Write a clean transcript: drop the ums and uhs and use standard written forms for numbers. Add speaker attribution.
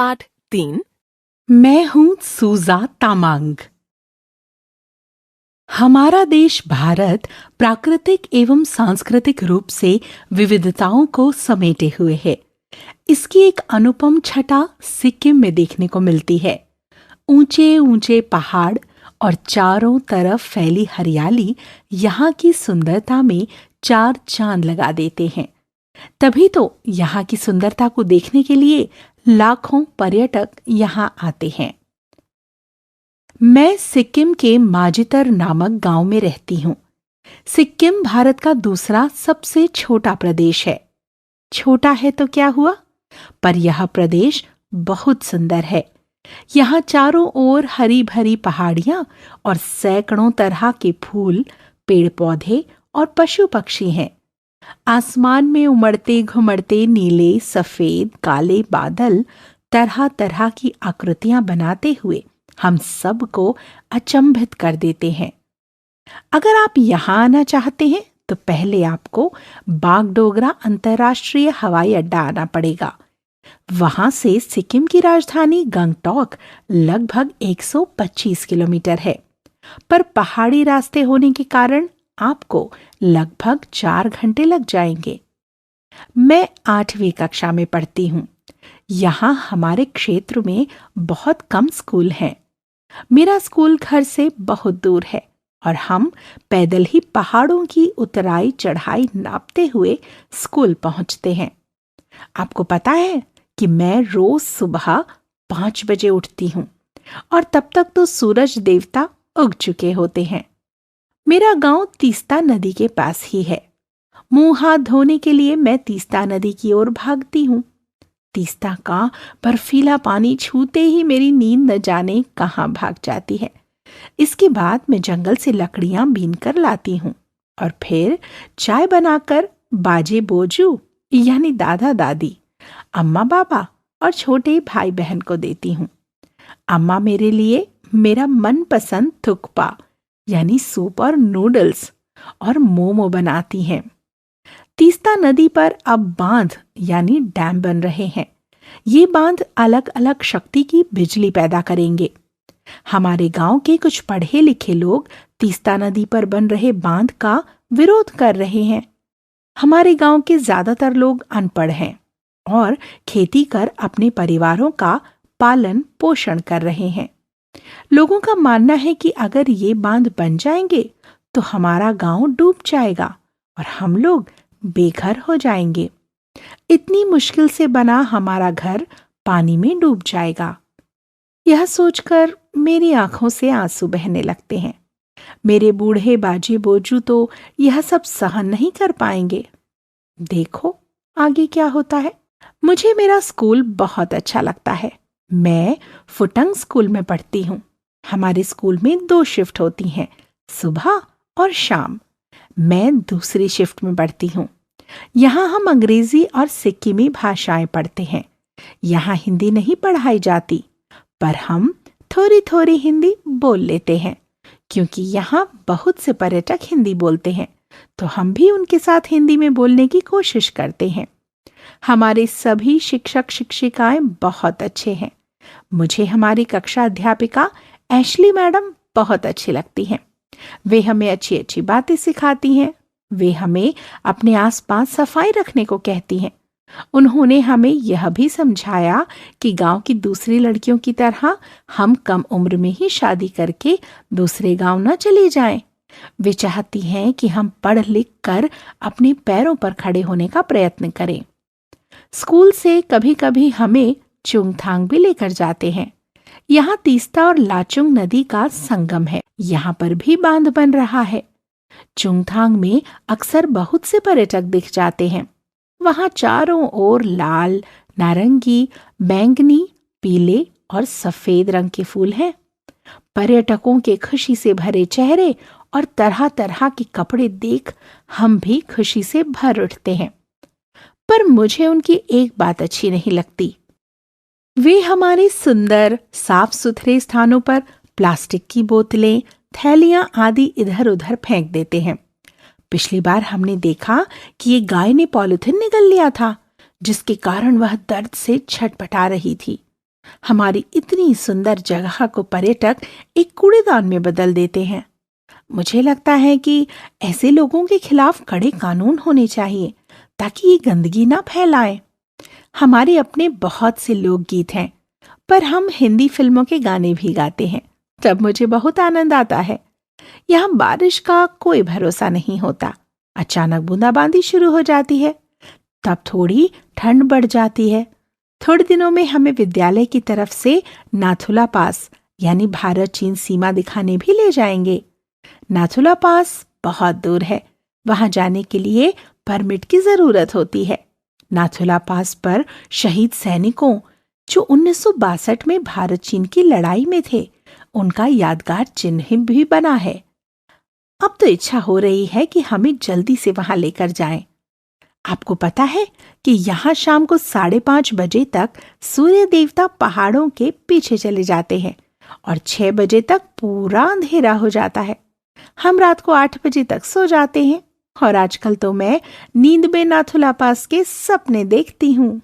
Speaker 1: पाठ 3।
Speaker 2: मैं हूं सूजा तामांग। हमारा देश भारत प्राकृतिक एवं सांस्कृतिक रूप से विविधताओं को समेटे हुए है। इसकी एक अनुपम छटा सिक्किम में देखने को मिलती है। ऊंचे ऊंचे पहाड़ और चारों तरफ फैली हरियाली यहाँ की सुंदरता में चार चांद लगा देते हैं। तभी तो यहाँ की सुंदरता को देखने के लिए लाखों पर्यटक यहाँ आते हैं। मैं सिक्किम के माजितर नामक गांव में रहती हूँ। सिक्किम भारत का दूसरा सबसे छोटा प्रदेश है। छोटा है तो क्या हुआ, पर यह प्रदेश बहुत सुंदर है। यहाँ चारों ओर हरी भरी पहाड़ियां और सैकड़ों तरह के फूल, पेड़ पौधे और पशु पक्षी हैं। आसमान में उमड़ते घुमड़ते नीले, सफेद, काले बादल तरह तरह की आकृतियां बनाते हुए हम सबको अचंभित कर देते हैं। अगर आप यहाँ आना चाहते हैं तो पहले आपको बागडोगरा अंतर्राष्ट्रीय हवाई अड्डा आना पड़ेगा। वहां से सिक्किम की राजधानी गंगटोक लगभग 125 किलोमीटर है, पर पहाड़ी रास्ते होने के कारण आपको लगभग 4 घंटे लग जाएंगे। मैं 8वीं कक्षा में पढ़ती हूँ। यहाँ हमारे क्षेत्र में बहुत कम स्कूल हैं। मेरा स्कूल घर से बहुत दूर है और हम पैदल ही पहाड़ों की उतराई चढ़ाई नापते हुए स्कूल पहुंचते हैं। आपको पता है कि मैं रोज सुबह 5 बजे उठती हूँ और तब तक तो सूरज देवता उग चुके होते हैं। मेरा गांव तीस्ता नदी के पास ही है। मुंह हाथ धोने के लिए मैं तीस्ता नदी की ओर भागती हूँ। तीस्ता का बर्फीला पानी छूते ही मेरी नींद न जाने कहाँ भाग जाती है। इसके बाद मैं जंगल से लकड़ियां बीन कर लाती हूँ और फिर चाय बनाकर बाजे बोजू यानी दादा दादी, अम्मा बाबा और छोटे भाई बहन को देती हूँ। अम्मा मेरे लिए मेरा मनपसंद थुक्पा यानी सूप और नूडल्स और मोमो बनाती हैं। तीस्ता नदी पर अब बांध यानी डैम बन रहे हैं। ये बांध अलग अलग शक्ति की बिजली पैदा करेंगे। हमारे गांव के कुछ पढ़े लिखे लोग तीस्ता नदी पर बन रहे बांध का विरोध कर रहे हैं। हमारे गांव के ज्यादातर लोग अनपढ़ हैं और खेती कर अपने परिवारों का पालन पोषण कर रहे हैं। लोगों का मानना है कि अगर ये बांध बन जाएंगे तो हमारा गांव डूब जाएगा और हम लोग बेघर हो जाएंगे। इतनी मुश्किल से बना हमारा घर पानी में डूब जाएगा। यह सोचकर मेरी आंखों से आंसू बहने लगते हैं। मेरे बूढ़े बाजी बोजू तो यह सब सहन नहीं कर पाएंगे। देखो आगे क्या होता है। मुझे मेरा स्कूल बहुत अच्छा लगता है। मैं फुटंग स्कूल में पढ़ती हूँ। हमारे स्कूल में 2 शिफ्ट होती हैं, सुबह और शाम। मैं दूसरी शिफ्ट में पढ़ती हूँ। यहाँ हम अंग्रेजी और सिक्किमी भाषाएं पढ़ते हैं। यहाँ हिंदी नहीं पढ़ाई जाती, पर हम थोड़ी थोड़ी हिंदी बोल लेते हैं। क्योंकि यहाँ बहुत से पर्यटक हिंदी बोलते हैं तो हम भी उनके साथ हिंदी में बोलने की कोशिश करते हैं। हमारे सभी शिक्षक शिक्षिकाएं बहुत अच्छे हैं। मुझे हमारी कक्षा अध्यापिका एशली मैडम बहुत अच्छी लगती हैं। वे हमें अच्छी अच्छी बातें सिखाती हैं। वे हमें अपने आसपास सफाई रखने को कहती हैं। उन्होंने हमें यह भी समझाया कि गांव की दूसरी लड़कियों की तरह हम कम उम्र में ही शादी करके दूसरे गांव न चली जाएं। वे चाहती हैं कि हम पढ़ लिख कर अपने पैरों पर खड़े होने का प्रयत्न करें। स्कूल से कभी कभी हमें चुंगथांग भी लेकर जाते हैं। यहाँ तीस्ता और लाचुंग नदी का संगम है। यहाँ पर भी बांध बन रहा है। चुंगथांग में अक्सर बहुत से पर्यटक दिख जाते हैं। वहां चारों ओर लाल, नारंगी, बैंगनी, पीले और सफेद रंग के फूल हैं। पर्यटकों के खुशी से भरे चेहरे और तरह तरह के कपड़े देख हम भी खुशी से भर उठते हैं। पर मुझे उनकी एक बात अच्छी नहीं लगती। वे हमारे सुंदर साफ सुथरे स्थानों पर प्लास्टिक की बोतलें, थैलियां आदि इधर उधर फेंक देते हैं। पिछली बार हमने देखा कि ये गाय ने पॉलिथीन निगल लिया था, जिसके कारण वह दर्द से छटपटा रही थी। हमारी इतनी सुंदर जगह को पर्यटक एक कूड़ेदान में बदल देते हैं। मुझे लगता है कि ऐसे लोगों के खिलाफ कड़े कानून होने चाहिए ताकि ये गंदगी ना फैलाएं। हमारे अपने बहुत से लोकगीत हैं, पर हम हिंदी फिल्मों के गाने भी गाते हैं, तब मुझे बहुत आनंद आता है। यहाँ बारिश का कोई भरोसा नहीं होता। अचानक बूंदाबांदी शुरू हो जाती है, तब थोड़ी ठंड बढ़ जाती है। थोड़े दिनों में हमें विद्यालय की तरफ से नाथुला पास यानी भारत चीन सीमा दिखाने भी ले जाएंगे। नाथुला पास बहुत दूर है, वहां जाने के लिए परमिट की जरूरत होती है। नाथुला पास पर शहीद सैनिकों जो 1962 में भारत चीन की लड़ाई में थे, उनका यादगार चिन्ह भी बना है। अब तो इच्छा हो रही है कि हमें जल्दी से वहां लेकर जाएं। आपको पता है कि यहाँ शाम को 5:30 बजे तक सूर्य देवता पहाड़ों के पीछे चले जाते हैं और 6 बजे तक पूरा अंधेरा हो जाता है। हम रात को 8 बजे तक सो जाते हैं और आजकल तो मैं नींद में नाथुला पास के सपने देखती हूँ।